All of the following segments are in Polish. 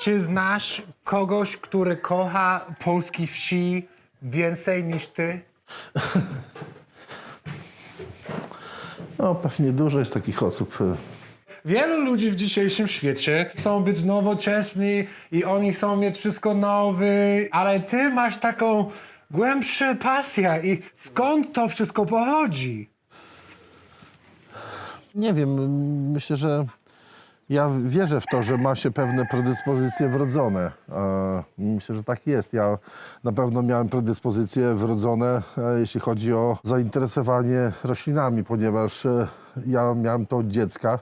Czy znasz kogoś, który kocha polskie wsi więcej niż ty? No, pewnie dużo jest takich osób. Wielu ludzi w dzisiejszym świecie chcą być nowoczesni i oni chcą mieć wszystko nowe, ale ty masz taką głębszą pasję i skąd to wszystko pochodzi? Nie wiem, myślę, że ja wierzę w to, że ma się pewne predyspozycje wrodzone. Myślę, że tak jest. Ja na pewno miałem predyspozycje wrodzone, jeśli chodzi o zainteresowanie roślinami, ponieważ ja miałem to od dziecka.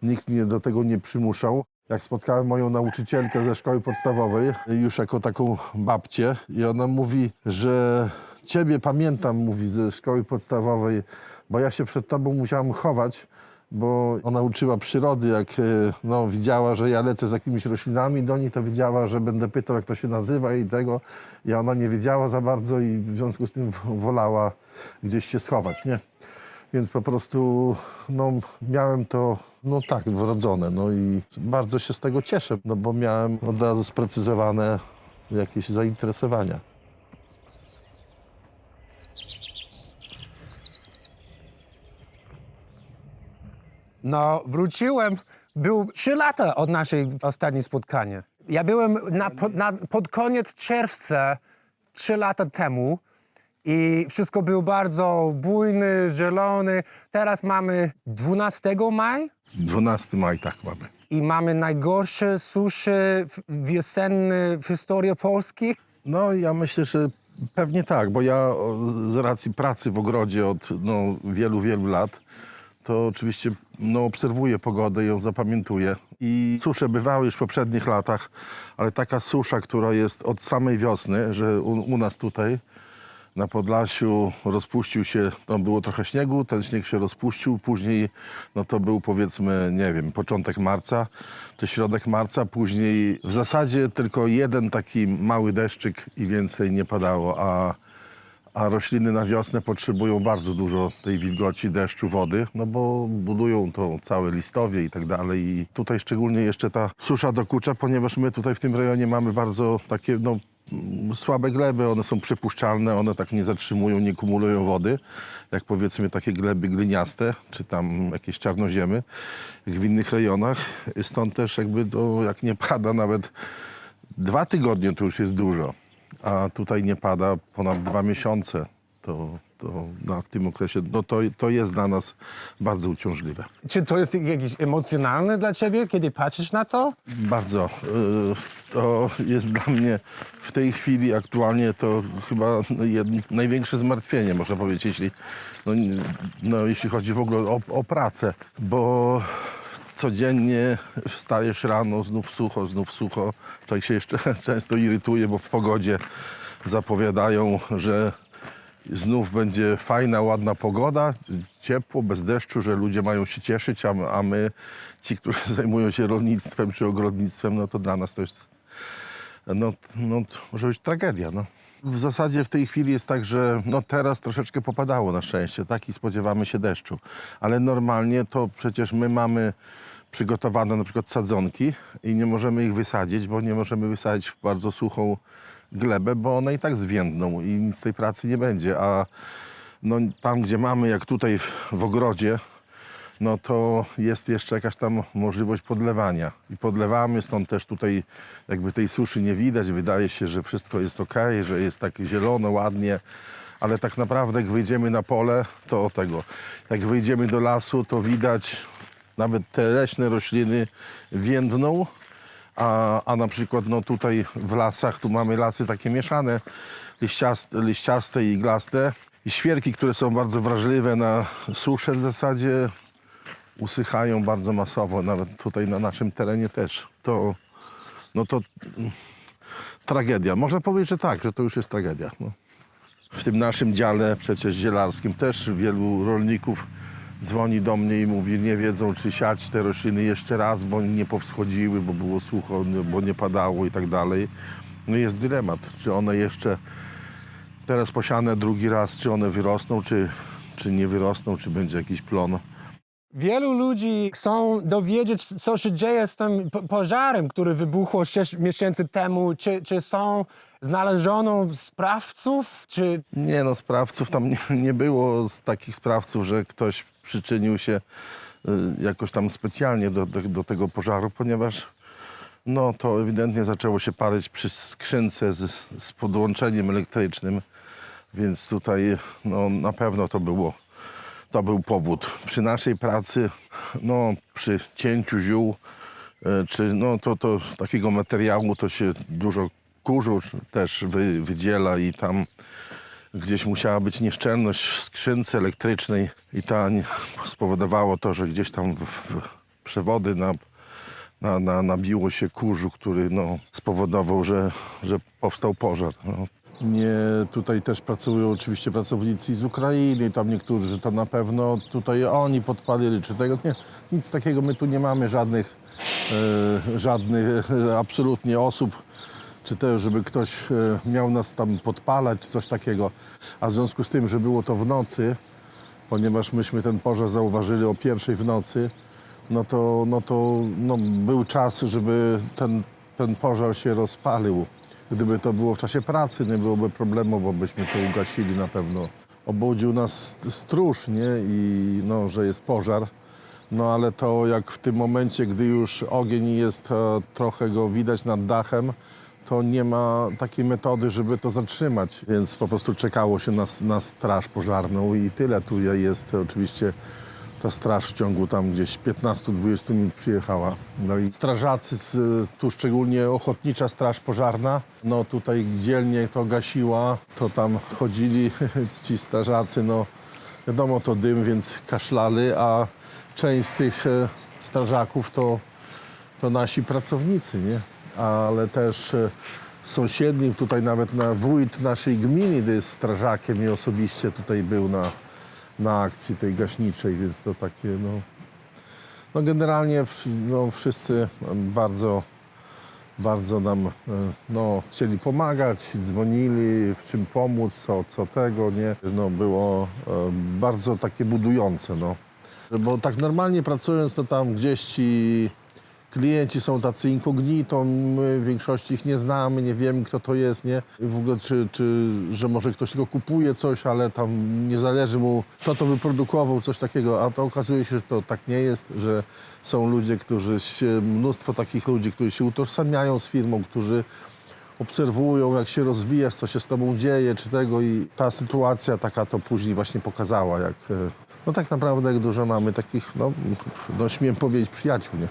Nikt mnie do tego nie przymuszał. Jak spotkałem moją nauczycielkę ze szkoły podstawowej, już jako taką babcię, i ona mówi, że ciebie pamiętam, mówi, ze szkoły podstawowej, bo ja się przed tobą musiałam chować, bo ona uczyła przyrody, jak no, widziała, że ja lecę z jakimiś roślinami do niej, to wiedziała, że będę pytał, jak to się nazywa i tego. I ona nie wiedziała za bardzo i w związku z tym wolała gdzieś się schować, nie? Więc po prostu no, miałem to no tak wrodzone, no i bardzo się z tego cieszę, no bo miałem od razu sprecyzowane jakieś zainteresowania. No, wróciłem. Był 3 lata od naszej ostatniej spotkania. Ja byłem pod koniec czerwca 3 lata temu i wszystko było bardzo bujny, zielony. Teraz mamy 12 maja 12 maja, tak mamy. i mamy najgorsze susze wiosenne w historii Polski. No ja myślę, że pewnie tak, bo ja z racji pracy w ogrodzie od no, wielu, wielu lat, to oczywiście no, obserwuję pogodę i ją zapamiętuję. I susze bywały już w poprzednich latach, ale taka susza, która jest od samej wiosny, że u nas tutaj na Podlasiu rozpuścił się, no było trochę śniegu, ten śnieg się rozpuścił, później no to był powiedzmy, nie wiem, początek marca czy środek marca, później w zasadzie tylko jeden taki mały deszczyk i więcej nie padało, a rośliny na wiosnę potrzebują bardzo dużo tej wilgoci, deszczu, wody, no bo budują to całe listowie i tak dalej. I tutaj szczególnie jeszcze ta susza dokucza, ponieważ my tutaj w tym rejonie mamy bardzo takie no, słabe gleby, one są przypuszczalne, one tak nie zatrzymują, nie kumulują wody, jak powiedzmy takie gleby gliniaste, czy tam jakieś czarnoziemy, jak w innych rejonach. Stąd też jakby to, jak nie pada nawet 2 tygodnie, to już jest dużo. A tutaj nie pada ponad 2 miesiące, to no, w tym okresie no, to jest dla nas bardzo uciążliwe. Czy to jest jakieś emocjonalne dla ciebie, kiedy patrzysz na to? Bardzo. To jest dla mnie w tej chwili aktualnie to chyba największe zmartwienie, można powiedzieć, jeśli chodzi w ogóle o pracę, bo codziennie wstajesz rano, znów sucho. Człowiek się jeszcze często irytuje, bo w pogodzie zapowiadają, że znów będzie fajna, ładna pogoda, ciepło, bez deszczu, że ludzie mają się cieszyć, a my, ci, którzy zajmują się rolnictwem czy ogrodnictwem, no to dla nas to jest, może być tragedia, no. W zasadzie w tej chwili jest tak, że no teraz troszeczkę popadało na szczęście, tak, i spodziewamy się deszczu. Ale normalnie to przecież my mamy przygotowane na przykład sadzonki i nie możemy ich wysadzić, bo nie możemy wysadzić w bardzo suchą glebę, bo one i tak zwiędną i nic z tej pracy nie będzie. A no, tam, gdzie mamy, jak tutaj w ogrodzie, no to jest jeszcze jakaś tam możliwość podlewania. I podlewamy, stąd też tutaj jakby tej suszy nie widać. Wydaje się, że wszystko jest ok, że jest tak zielono, ładnie. Ale tak naprawdę jak wyjdziemy na pole, to jak wyjdziemy do lasu, to widać nawet te leśne rośliny więdną. A na przykład no tutaj w lasach, tu mamy lasy takie mieszane, liściaste i iglaste. I świerki, które są bardzo wrażliwe na suszę w zasadzie, usychają bardzo masowo, nawet tutaj na naszym terenie też. To tragedia. Można powiedzieć, że tak, że to już jest tragedia. No. W tym naszym dziale przecież zielarskim też wielu rolników dzwoni do mnie i mówi, nie wiedzą, czy siać te rośliny jeszcze raz, bo nie powschodziły, bo było sucho, bo nie padało i tak dalej. No jest dylemat, czy one jeszcze teraz posiane drugi raz, czy one wyrosną, czy nie wyrosną, czy będzie jakiś plon. Wielu ludzi chcą dowiedzieć, co się dzieje z tym pożarem, który wybuchł 6 miesięcy temu. Czy są znaleziono sprawców? Czy Nie no, sprawców tam nie było z takich sprawców, że ktoś przyczynił się jakoś tam specjalnie do tego pożaru, ponieważ no to ewidentnie zaczęło się palić przy skrzynce z podłączeniem elektrycznym, więc tutaj no, na pewno to był powód. Przy naszej pracy, no przy cięciu ziół, czy no to takiego materiału to się dużo kurzu też wydziela i tam gdzieś musiała być nieszczelność w skrzynce elektrycznej i ta spowodowało to, że gdzieś tam w przewody nabiło się kurzu, który no, spowodował, że powstał pożar. No. Nie, tutaj też pracują oczywiście pracownicy z Ukrainy, tam niektórzy, że to na pewno tutaj oni podpalili, czy tego nie, nic takiego my tu nie mamy, żadnych absolutnie osób, czy też, żeby ktoś miał nas tam podpalać, czy coś takiego. A w związku z tym, że było to w nocy, ponieważ myśmy ten pożar zauważyli o 1:00 w nocy, no to był czas, żeby ten pożar się rozpalił. Gdyby to było w czasie pracy, nie byłoby problemu, bo byśmy to ugasili na pewno. Obudził nas stróż, nie? I no, że jest pożar. No ale to jak w tym momencie, gdy już ogień jest, trochę go widać nad dachem, to nie ma takiej metody, żeby to zatrzymać. Więc po prostu czekało się na straż pożarną i tyle. Tu jest oczywiście ta straż w ciągu tam gdzieś 15-20 minut przyjechała. No i strażacy, tu szczególnie Ochotnicza Straż Pożarna, no tutaj dzielnie to gasiła, to tam chodzili ci strażacy, no wiadomo to dym, więc kaszlali, a część z tych strażaków to nasi pracownicy, nie? Ale też sąsiedni, tutaj nawet wójt naszej gminy jest strażakiem i osobiście tutaj był na akcji tej gaśniczej, więc to takie, no generalnie no, wszyscy bardzo nam no, chcieli pomagać, dzwonili, w czym pomóc, co tego, nie. No, było bardzo takie budujące, no. Bo tak normalnie pracując, to tam gdzieś ci klienci są tacy incognito, my w większości ich nie znamy, nie wiemy, kto to jest, nie? W ogóle, że może ktoś tylko kupuje coś, ale tam nie zależy mu, kto to wyprodukował, coś takiego. A to okazuje się, że to tak nie jest, że są ludzie, mnóstwo takich ludzi, którzy się utożsamiają z firmą, którzy obserwują, jak się rozwijasz, co się z tobą dzieje, czy tego. I ta sytuacja taka to później właśnie pokazała, jak, no tak naprawdę, jak dużo mamy takich, no śmiem powiedzieć, przyjaciół, nie?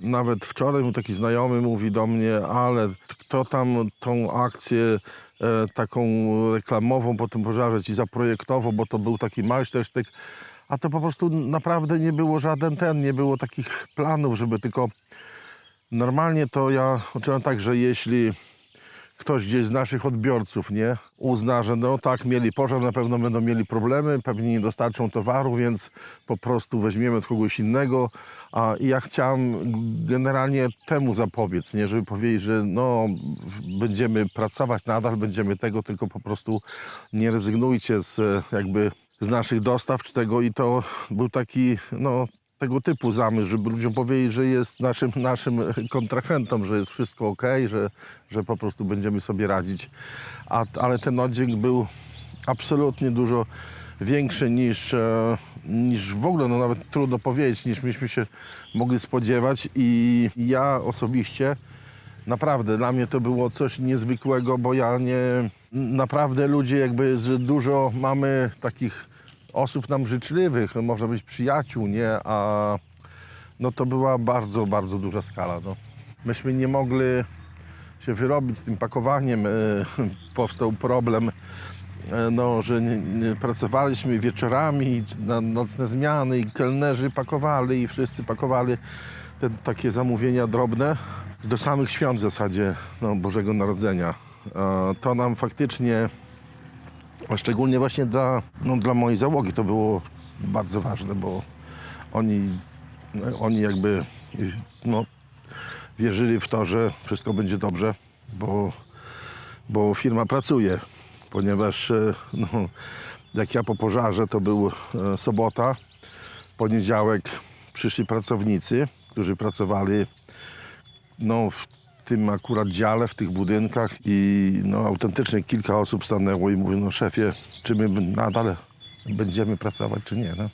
Nawet wczoraj taki znajomy mówi do mnie, ale kto tam tą akcję taką reklamową po tym pożarze ci zaprojektował, bo to był taki majstersztyk, a to po prostu naprawdę nie było nie było takich planów, żeby tylko normalnie to ja odczuwam tak, że jeśli ktoś gdzieś z naszych odbiorców nie uzna, że no tak, mieli pożar, na pewno będą mieli problemy, pewnie nie dostarczą towaru, więc po prostu weźmiemy od kogoś innego. I ja chciałem generalnie temu zapobiec, nie, żeby powiedzieć, że no będziemy pracować nadal, będziemy tego, tylko po prostu nie rezygnujcie z naszych dostaw czy tego. I to był taki tego typu zamysł, żeby ludziom powiedzieć, że jest naszym kontrahentem, że jest wszystko okej, że po prostu będziemy sobie radzić. Ale ten oddźwięk był absolutnie dużo większy niż w ogóle, no nawet trudno powiedzieć, niż myśmy się mogli spodziewać. I ja osobiście, naprawdę dla mnie to było coś niezwykłego, bo naprawdę ludzie że dużo mamy takich osób nam życzliwych, można być przyjaciół, nie? A no to była bardzo, bardzo duża skala. No. Myśmy nie mogli się wyrobić z tym pakowaniem. Powstał problem, że nie pracowaliśmy wieczorami na nocne zmiany i kelnerzy pakowali i wszyscy pakowali takie zamówienia drobne do samych świąt w zasadzie Bożego Narodzenia. To nam faktycznie, a szczególnie właśnie dla mojej załogi to było bardzo ważne, bo oni jakby wierzyli w to, że wszystko będzie dobrze, bo firma pracuje, ponieważ jak ja po pożarze, to był sobota, poniedziałek przyszli pracownicy, którzy pracowali no, w tym akurat dziale, w tych budynkach i no, autentycznie kilka osób stanęło i mówiło, no szefie, czy my nadal będziemy pracować, czy nie. No?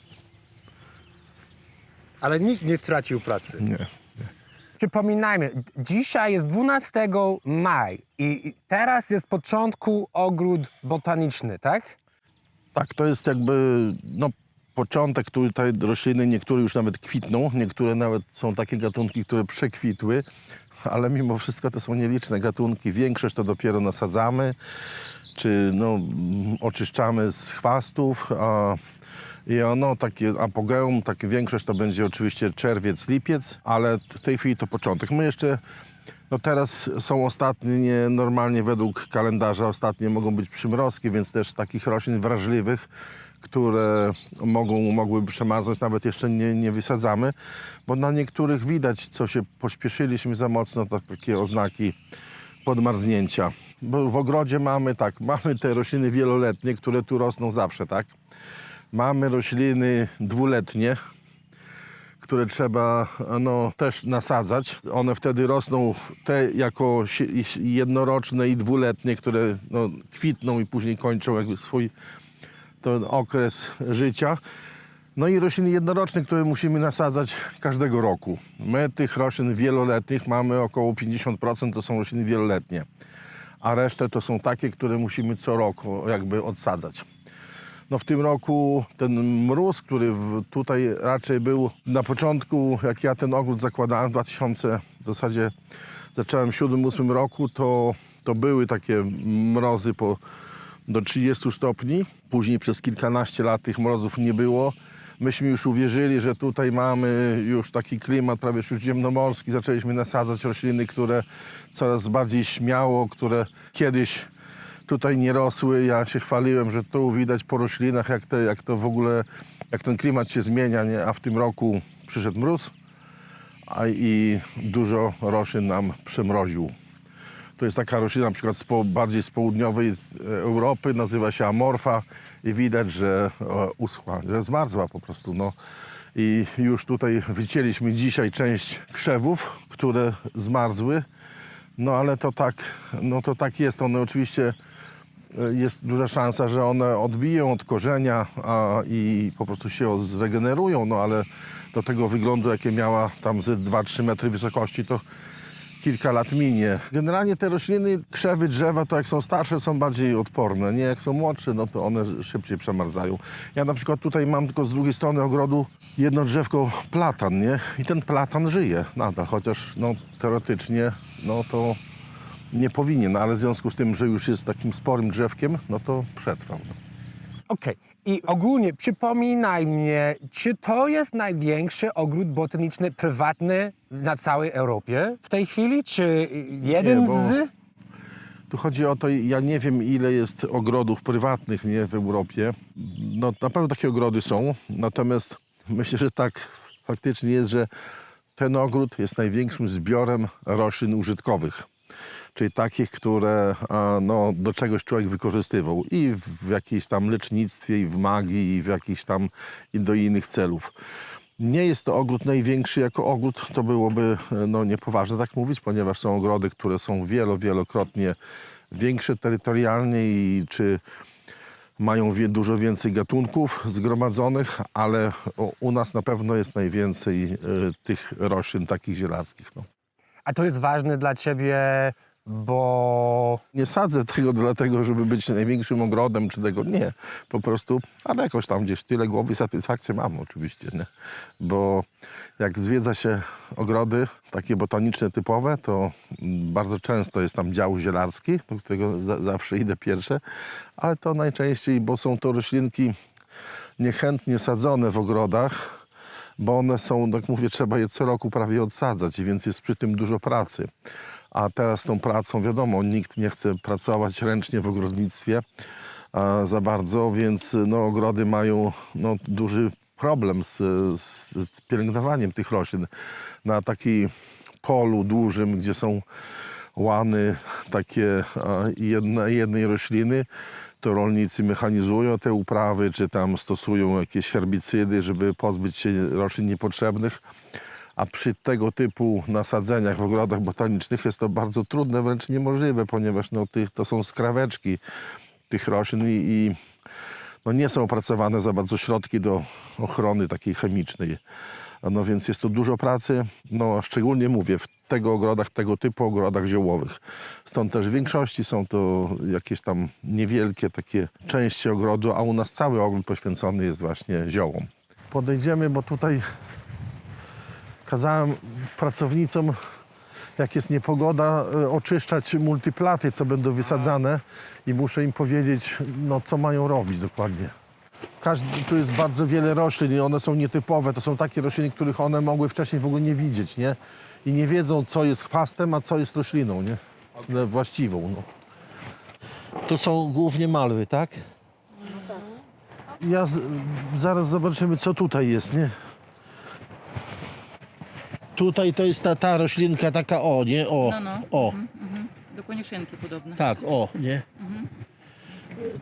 Ale nikt nie tracił pracy. Nie. Przypominajmy, dzisiaj jest 12 maja i teraz jest początku ogród botaniczny, tak? Tak, to jest jakby no, początek. Tutaj rośliny, niektóre już nawet kwitną, niektóre nawet są takie gatunki, które przekwitły, ale mimo wszystko to są nieliczne gatunki. Większość to dopiero nasadzamy, czy no, oczyszczamy z chwastów. I ono, takie apogeum, takie większość to będzie oczywiście czerwiec, lipiec, ale w tej chwili to początek. My jeszcze, no teraz są ostatnie, normalnie według kalendarza, ostatnie mogą być przymrozki, więc też takich roślin wrażliwych, które mogłyby przemarznąć, nawet jeszcze nie wysadzamy, bo na niektórych widać, co się pośpieszyliśmy za mocno, to takie oznaki podmarznięcia. Bo w ogrodzie mamy te rośliny wieloletnie, które tu rosną zawsze, tak? Mamy rośliny dwuletnie, które trzeba no, też nasadzać. One wtedy rosną te jako jednoroczne i dwuletnie, które no, kwitną i później kończą jakby swój ten okres życia. No i rośliny jednoroczne, które musimy nasadzać każdego roku. My tych roślin wieloletnich mamy około 50%, to są rośliny wieloletnie, a resztę to są takie, które musimy co roku jakby odsadzać. No w tym roku ten mróz, który tutaj raczej był na początku, jak ja ten ogród zakładałem w w zasadzie zacząłem w 7-8 roku, to były takie mrozy do 30 stopni. Później przez kilkanaście lat tych mrozów nie było. Myśmy już uwierzyli, że tutaj mamy już taki klimat prawie śródziemnomorski. Zaczęliśmy nasadzać rośliny, które coraz bardziej śmiało, które kiedyś tutaj nie rosły. Ja się chwaliłem, że tu widać po roślinach, jak to w ogóle, jak ten klimat się zmienia, nie? A w tym roku przyszedł mróz, i dużo roślin nam przemroził. To jest taka roślina na przykład bardziej z południowej Europy, nazywa się amorfa i widać, że uschła, że zmarzła po prostu. No. I już tutaj wycięliśmy dzisiaj część krzewów, które zmarzły, no ale to tak jest. One oczywiście jest duża szansa, że one odbiją od korzenia i po prostu się zregenerują, no ale do tego wyglądu, jakie miała tam ze 2-3 metry wysokości, to kilka lat minie. Generalnie te rośliny, krzewy, drzewa, to jak są starsze, są bardziej odporne. Nie, jak są młodsze, no to one szybciej przemarzają. Ja na przykład tutaj mam tylko z drugiej strony ogrodu jedno drzewko platan, nie? I ten platan żyje nadal, chociaż no, teoretycznie no to nie powinien, ale w związku z tym, że już jest takim sporym drzewkiem, no to przetrwał. Okej. I ogólnie przypominaj mnie, czy to jest największy ogród botaniczny prywatny na całej Europie w tej chwili? Czy jeden Nie, bo z... tu chodzi o to, ja nie wiem, ile jest ogrodów prywatnych, nie, w Europie. No na pewno takie ogrody są, natomiast myślę, że tak faktycznie jest, że ten ogród jest największym zbiorem roślin użytkowych. Czyli takich, które no, do czegoś człowiek wykorzystywał i w jakimś tam lecznictwie, i w magii, i w jakichś tam i do innych celów. Nie jest to ogród największy jako ogród, to byłoby no, niepoważne tak mówić, ponieważ są ogrody, które są wielokrotnie większe terytorialnie i czy mają dużo więcej gatunków zgromadzonych, ale u nas na pewno jest najwięcej tych roślin takich zielarskich. No. A to jest ważne dla ciebie, bo... Nie sadzę tego dlatego, żeby być największym ogrodem czy tego, nie. Po prostu, ale jakoś tam gdzieś tyle głowy i satysfakcję mam oczywiście, nie? Bo jak zwiedza się ogrody takie botaniczne typowe, to bardzo często jest tam dział zielarski, do którego zawsze idę pierwsze, ale to najczęściej, bo są to roślinki niechętnie sadzone w ogrodach, bo one są, jak mówię, trzeba je co roku prawie odsadzać, więc jest przy tym dużo pracy. A teraz z tą pracą, wiadomo, nikt nie chce pracować ręcznie w ogrodnictwie za bardzo, więc no, ogrody mają no, duży problem z pielęgnowaniem tych roślin. Na takim polu dużym, gdzie są łany takie jednej rośliny, to rolnicy mechanizują te uprawy, czy tam stosują jakieś herbicydy, żeby pozbyć się roślin niepotrzebnych. A przy tego typu nasadzeniach w ogrodach botanicznych jest to bardzo trudne, wręcz niemożliwe, ponieważ no, to są skraweczki tych roślin i no, nie są opracowane za bardzo środki do ochrony takiej chemicznej. No więc jest to dużo pracy, no szczególnie mówię w tego typu ogrodach ziołowych. Stąd też w większości są to jakieś tam niewielkie takie części ogrodu, a u nas cały ogród poświęcony jest właśnie ziołom. Podejdziemy, bo tutaj kazałem pracownicom, jak jest niepogoda, oczyszczać multiplaty, co będą wysadzane i muszę im powiedzieć, no, co mają robić dokładnie. Tu jest bardzo wiele roślin i one są nietypowe. To są takie rośliny, których one mogły wcześniej w ogóle nie widzieć, nie? I nie wiedzą, co jest chwastem, a co jest rośliną, nie? Właściwą. No. To są głównie malwy, tak? Zaraz zobaczymy, co tutaj jest, nie? Tutaj to jest ta roślinka taka nie? O. Do koniuszynki podobne. Tak, nie?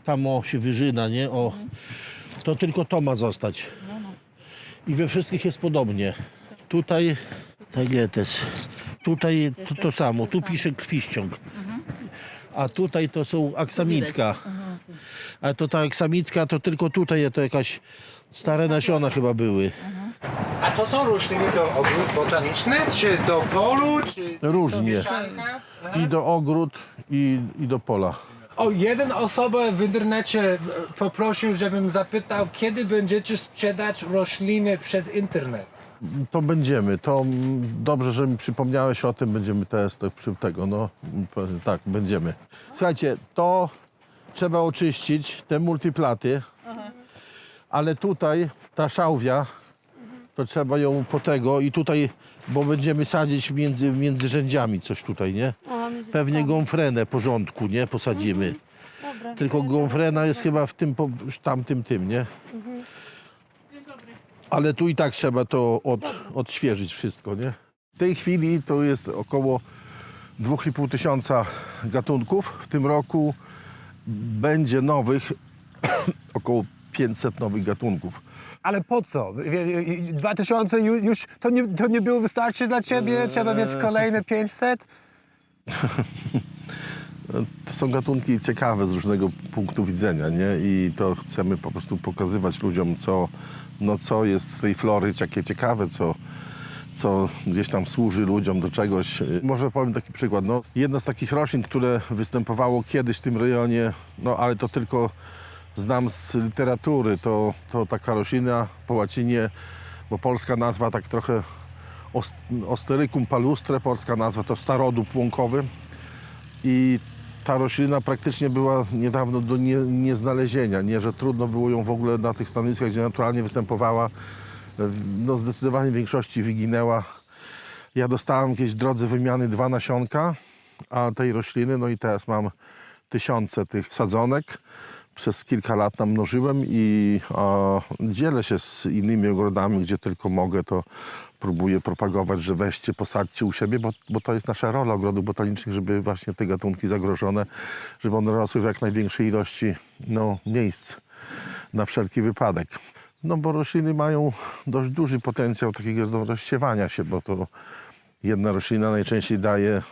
Tam się wyżyna, nie? To tylko to ma zostać. I we wszystkich jest podobnie. Tutaj tagetes. Tutaj to samo. Tu pisze kwiściąg. A tutaj to są aksamitka. A to ta aksamitka to tylko tutaj to jakaś stare nasiona chyba były. A to są rośliny do ogród botaniczny, czy do polu, czy Różnie. do mieszanka? I do ogród, i do pola. O, jeden osoba w internecie poprosił, żebym zapytał, kiedy będziecie sprzedać rośliny przez internet. To będziemy. To dobrze, że mi przypomniałeś o tym. Będziemy teraz przy tego. No, tak, będziemy. Słuchajcie, to trzeba oczyścić, te multiplaty. Ale tutaj ta szałwia, to trzeba ją po tego i tutaj, bo będziemy sadzić między rzędziami coś tutaj, nie? Pewnie gąfrenę porządku, nie? Posadzimy. Dobra. Tylko gąfrena jest chyba w tym, tamtym, nie? Ale tu i tak trzeba to odświeżyć wszystko, nie? W tej chwili to jest około 2,5 tysiąca gatunków. W tym roku będzie nowych około 500 nowych gatunków. Ale po co? 2000 już to nie było wystarczy dla ciebie? Trzeba mieć kolejne 500? To są gatunki ciekawe z różnego punktu widzenia, nie? I to chcemy po prostu pokazywać ludziom, co jest z tej flory takie ciekawe, co gdzieś tam służy ludziom do czegoś. Może powiem taki przykład. No, jedno z takich roślin, które występowało kiedyś w tym rejonie, no ale to tylko znam z literatury, to taka roślina po łacinie, bo polska nazwa tak trochę Ostericum palustre, polska nazwa to starodób łąkowy. I ta roślina praktycznie była niedawno do nieznalezienia, nie, że trudno było ją w ogóle na tych stanowiskach, gdzie naturalnie występowała. No zdecydowanie w większości wyginęła. Ja dostałem jakieś drodze wymiany 2 nasionka tej rośliny, no i teraz mam tysiące tych sadzonek. Przez kilka lat namnożyłem i dzielę się z innymi ogrodami, gdzie tylko mogę, to próbuję propagować, że weźcie, posadźcie u siebie, bo to jest nasza rola ogrodów botanicznych, żeby właśnie te gatunki zagrożone, żeby one rosły w jak największej ilości miejsc na wszelki wypadek. No bo rośliny mają dość duży potencjał takiego rozsiewania się, bo to jedna roślina najczęściej daje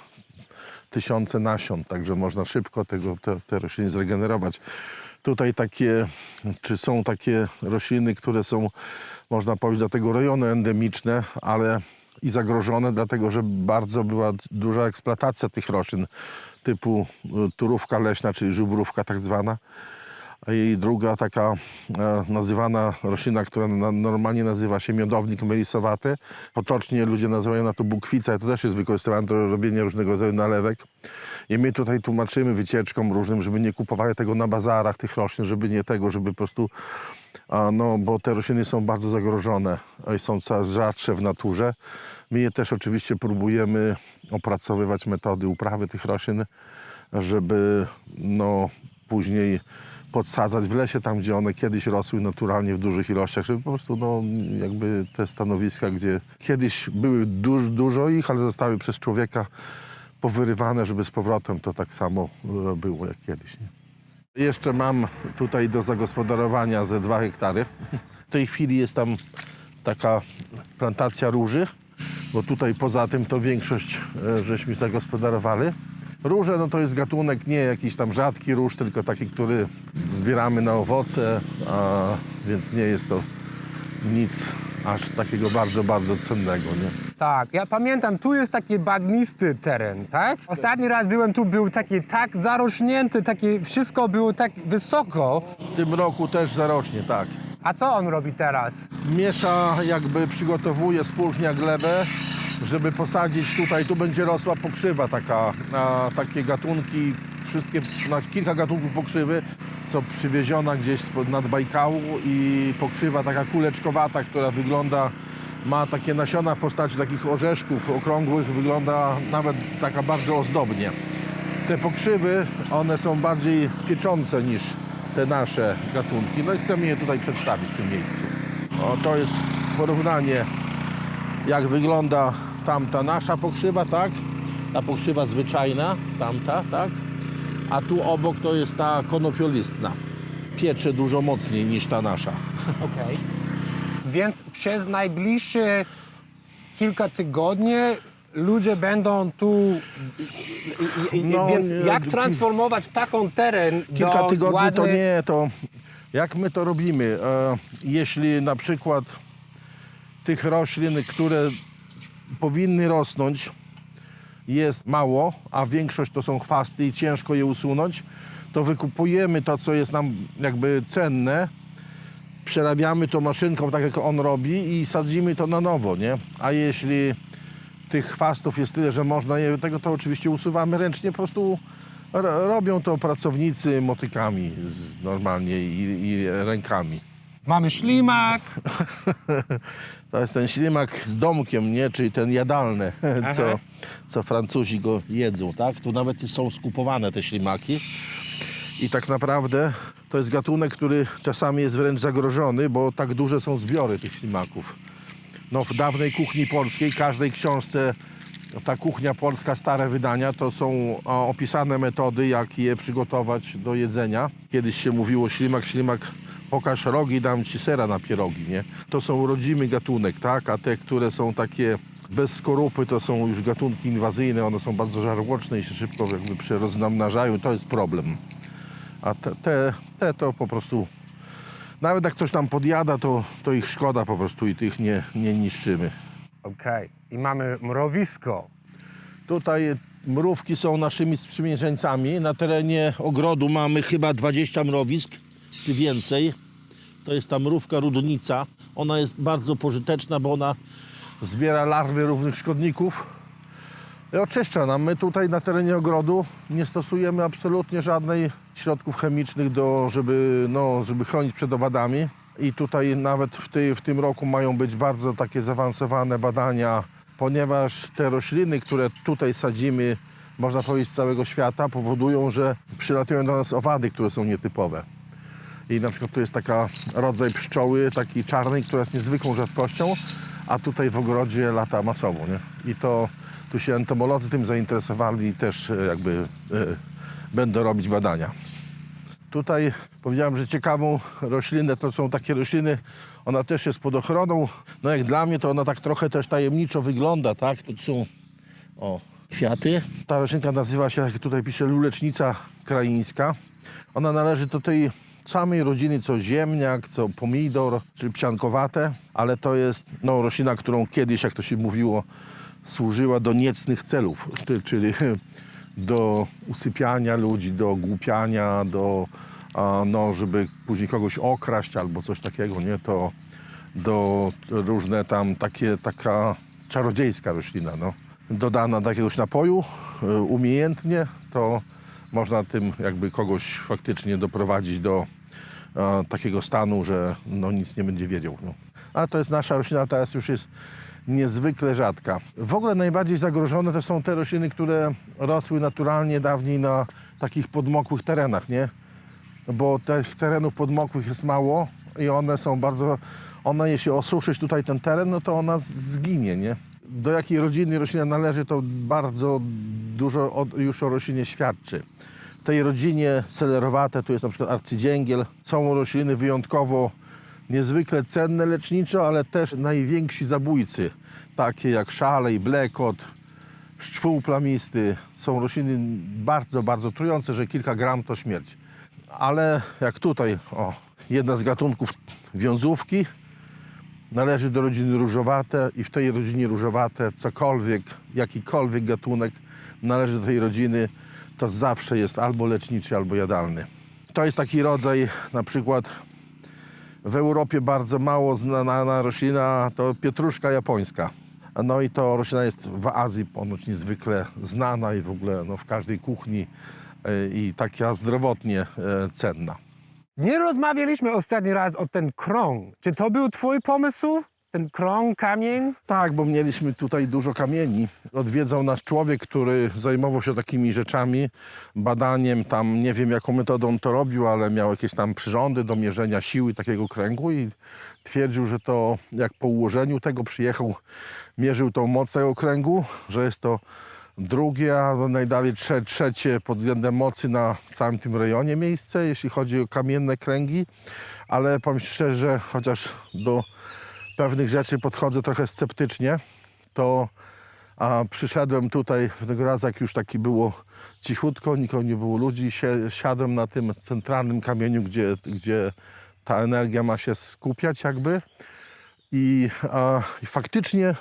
tysiące nasion, także można szybko te rośliny zregenerować. Tutaj są takie rośliny, które są, można powiedzieć, dla tego rejonu endemiczne, ale i zagrożone, dlatego że bardzo była duża eksploatacja tych roślin typu turówka leśna, czyli żubrówka tak zwana. I druga taka nazywana roślina, która normalnie nazywa się miodownik melisowaty. Potocznie ludzie nazywają na to bukwica, to też jest wykorzystywane do robienia różnego rodzaju nalewek. I my tutaj tłumaczymy wycieczkom różnym, żeby nie kupowali tego na bazarach, tych roślin, żeby po prostu, bo te rośliny są bardzo zagrożone i są coraz rzadsze w naturze. My je też oczywiście próbujemy opracowywać metody uprawy tych roślin, żeby później podsadzać w lesie, tam gdzie one kiedyś rosły naturalnie w dużych ilościach, żeby po prostu jakby te stanowiska, gdzie kiedyś były dużo ich, ale zostały przez człowieka powyrywane, żeby z powrotem to tak samo było jak kiedyś. Nie? Jeszcze mam tutaj do zagospodarowania ze 2 hektary. W tej chwili jest tam taka plantacja róży, bo tutaj poza tym to większość żeśmy zagospodarowali. Róże no to jest gatunek nie jakiś tam rzadki róż, tylko taki, który zbieramy na owoce, więc nie jest to nic aż takiego bardzo, bardzo cennego, nie? Tak, ja pamiętam, tu jest taki bagnisty teren, tak? Ostatni raz byłem tu, był taki tak zarośnięty, takie wszystko było tak wysoko. W tym roku też zarośnie, tak. A co on robi teraz? Miesza, jakby przygotowuje, spulchnia glebę, żeby posadzić tutaj, tu będzie rosła pokrzywa taka, takie gatunki, wszystkie, kilka gatunków pokrzywy, co przywieziona gdzieś nad Bajkału i pokrzywa taka kuleczkowata, która wygląda, ma takie nasiona w postaci takich orzeszków okrągłych, wygląda nawet taka bardzo ozdobnie. Te pokrzywy, one są bardziej pieczące niż te nasze gatunki, no i chcemy je tutaj przedstawić w tym miejscu. O, to jest porównanie, jak wygląda tamta nasza pokrzywa, tak? Ta pokrzywa zwyczajna, tamta, tak? A tu obok to jest ta konopiolistna. Piecze dużo mocniej niż ta nasza. Okej. Więc przez najbliższe kilka tygodni ludzie będą tu... No, więc jak transformować taką teren Kilka do tygodni to ładnej... nie, to jak my to robimy? Jeśli na przykład tych roślin, które powinny rosnąć, jest mało, a większość to są chwasty i ciężko je usunąć, to wykupujemy to, co jest nam jakby cenne, przerabiamy to maszynką, tak jak on robi i sadzimy to na nowo, nie? A jeśli tych chwastów jest tyle, że można je tego, to oczywiście usuwamy ręcznie, po prostu robią to pracownicy motykami normalnie i rękami. Mamy ślimak. To jest ten ślimak z domkiem, nie? Czyli ten jadalny, co Francuzi go jedzą, tak? Tu nawet są skupowane te ślimaki. I tak naprawdę to jest gatunek, który czasami jest wręcz zagrożony, bo tak duże są zbiory tych ślimaków. No, w dawnej kuchni polskiej, każdej książce, ta kuchnia polska, stare wydania, to są opisane metody, jak je przygotować do jedzenia. Kiedyś się mówiło ślimak, pokaż rogi, dam ci sera na pierogi, nie? To są rodzimy gatunek, tak? A te, które są takie bez skorupy, to są już gatunki inwazyjne, one są bardzo żarłoczne i się szybko jakby się rozmnażają, to jest problem. A te to po prostu, nawet jak coś tam podjada, to ich szkoda po prostu i tych nie niszczymy. Okej. I mamy mrowisko. Tutaj mrówki są naszymi sprzymierzeńcami. Na terenie ogrodu mamy chyba 20 mrowisk, czy więcej. To jest ta mrówka rudnica. Ona jest bardzo pożyteczna, bo ona zbiera larwy różnych szkodników i oczyszcza nam. My tutaj na terenie ogrodu nie stosujemy absolutnie żadnych środków chemicznych, żeby chronić przed owadami. I tutaj nawet w tym roku mają być bardzo takie zaawansowane badania, ponieważ te rośliny, które tutaj sadzimy, można powiedzieć z całego świata, powodują, że przylatują do nas owady, które są nietypowe. I na przykład tu jest taka rodzaj pszczoły, takiej czarnej, która jest niezwykłą rzadkością, a tutaj w ogrodzie lata masowo, nie? I tu się entomolodzy tym zainteresowali i też jakby będą robić badania. Tutaj powiedziałem, że ciekawą roślinę to są takie rośliny, ona też jest pod ochroną. No jak dla mnie to ona tak trochę też tajemniczo wygląda, tak? Tu są kwiaty. Ta roślinka nazywa się, jak tutaj pisze, lulecznica kraińska. Ona należy do tej samej rodziny co ziemniak, co pomidor, czy psiankowate, ale to jest roślina, którą kiedyś, jak to się mówiło, służyła do niecnych celów, czyli do usypiania ludzi, do ogłupiania, żeby później kogoś okraść albo coś takiego, nie? To do różne tam taka czarodziejska roślina, no. Dodana do jakiegoś napoju umiejętnie, to można tym jakby kogoś faktycznie doprowadzić do takiego stanu, że nic nie będzie wiedział. No. A to jest nasza roślina, teraz już jest niezwykle rzadka. W ogóle najbardziej zagrożone to są te rośliny, które rosły naturalnie dawniej na takich podmokłych terenach, nie? Bo tych terenów podmokłych jest mało i one są jeśli osuszyć tutaj ten teren, no to ona zginie, nie? Do jakiej rodziny roślina należy, to bardzo dużo już o roślinie świadczy. W tej rodzinie selerowate, tu jest na przykład arcydzięgiel. Są rośliny wyjątkowo niezwykle cenne leczniczo, ale też najwięksi zabójcy, takie jak szalej, blekot, szczwół plamisty. Są rośliny bardzo, bardzo trujące, że kilka gram to śmierć. Ale jak tutaj, jedna z gatunków wiązówki należy do rodziny różowate i w tej rodzinie różowate cokolwiek, jakikolwiek gatunek należy do tej rodziny, to zawsze jest albo leczniczy, albo jadalny. To jest taki rodzaj, na przykład w Europie bardzo mało znana roślina, to pietruszka japońska. No i to roślina jest w Azji ponoć niezwykle znana i w ogóle w każdej kuchni i taka zdrowotnie cenna. Nie rozmawialiśmy ostatni raz o ten krąg. Czy to był twój pomysł? Ten krąg, kamień? Tak, bo mieliśmy tutaj dużo kamieni. Odwiedzał nas człowiek, który zajmował się takimi rzeczami, badaniem tam, nie wiem jaką metodą to robił, ale miał jakieś tam przyrządy do mierzenia siły takiego kręgu i twierdził, że to jak po ułożeniu tego przyjechał, mierzył tą moc tego kręgu, że jest to drugie, a najdalej trzecie pod względem mocy na całym tym rejonie miejsce, jeśli chodzi o kamienne kręgi, ale powiem szczerze, chociaż do pewnych rzeczy podchodzę trochę sceptycznie, to przyszedłem tutaj tego razu, jak już taki było cichutko, nikogo nie było ludzi, siadłem na tym centralnym kamieniu, gdzie ta energia ma się skupiać jakby i faktycznie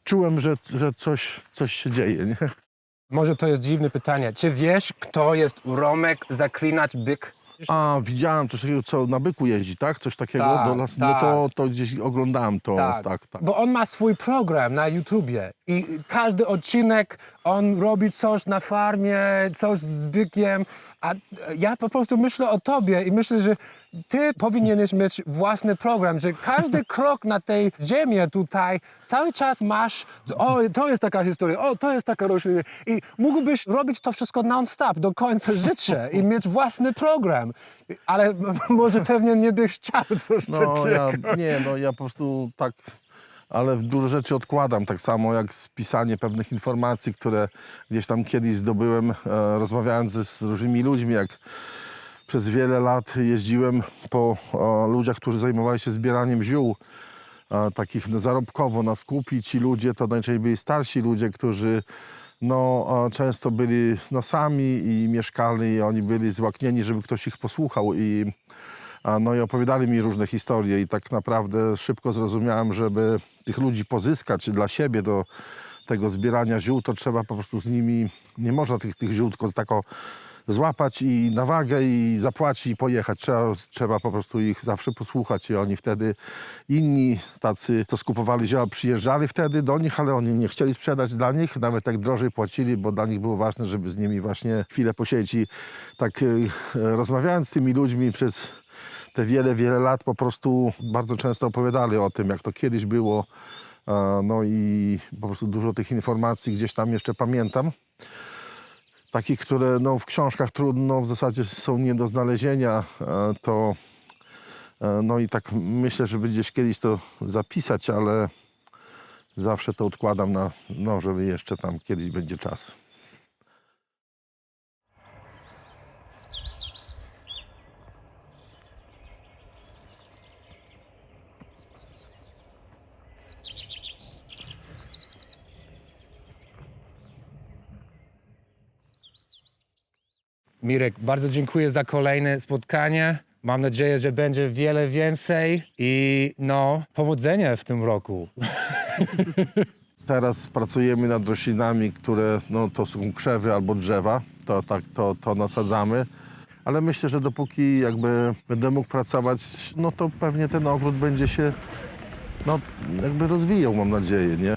czułem, że coś się dzieje, nie? Może to jest dziwne pytanie. Czy wiesz, kto jest Romek Zaklinacz Byk? Widziałem coś takiego, co na byku jeździ, tak? Coś takiego Tak, do lasu. tak. No to gdzieś oglądałem to, tak. Bo on ma swój program na YouTubie i każdy odcinek on robi coś na farmie, coś z bykiem, a ja po prostu myślę o tobie i myślę, że ty powinieneś mieć własny program, że każdy krok na tej ziemi tutaj cały czas masz, to jest taka historia, to jest taka roślina i mógłbyś robić to wszystko non-stop do końca życia i mieć własny program, ale może pewnie nie byś chciał coś takiego. Ja po prostu tak, ale dużo rzeczy odkładam, tak samo jak spisanie pewnych informacji, które gdzieś tam kiedyś zdobyłem, rozmawiając z różnymi ludźmi, jak przez wiele lat jeździłem po ludziach, którzy zajmowali się zbieraniem ziół, takich zarobkowo na skupi. Ci ludzie to najczęściej byli starsi ludzie, którzy często byli sami i mieszkali i oni byli złaknieni, żeby ktoś ich posłuchał i opowiadali mi różne historie i tak naprawdę szybko zrozumiałem, żeby tych ludzi pozyskać dla siebie do tego zbierania ziół, to trzeba po prostu z nimi, nie można tych ziół tylko tak złapać i na wagę i zapłacić i pojechać. Trzeba po prostu ich zawsze posłuchać i oni wtedy, inni tacy, co skupowali zioła, przyjeżdżali wtedy do nich, ale oni nie chcieli sprzedać dla nich, nawet tak drożej płacili, bo dla nich było ważne, żeby z nimi właśnie chwilę posiedzieć. I tak rozmawiając z tymi ludźmi przez te wiele, wiele lat, po prostu bardzo często opowiadali o tym, jak to kiedyś było. I po prostu dużo tych informacji gdzieś tam jeszcze pamiętam. Takich, które w książkach trudno, w zasadzie są nie do znalezienia, to i tak myślę, żeby gdzieś kiedyś to zapisać, ale zawsze to odkładam żeby jeszcze tam kiedyś będzie czas. Mirek, bardzo dziękuję za kolejne spotkanie. Mam nadzieję, że będzie wiele więcej i powodzenia w tym roku. Teraz pracujemy nad roślinami, które to są krzewy albo drzewa, to nasadzamy. Ale myślę, że dopóki jakby będę mógł pracować, to pewnie ten ogród będzie się jakby rozwijał, mam nadzieję, nie?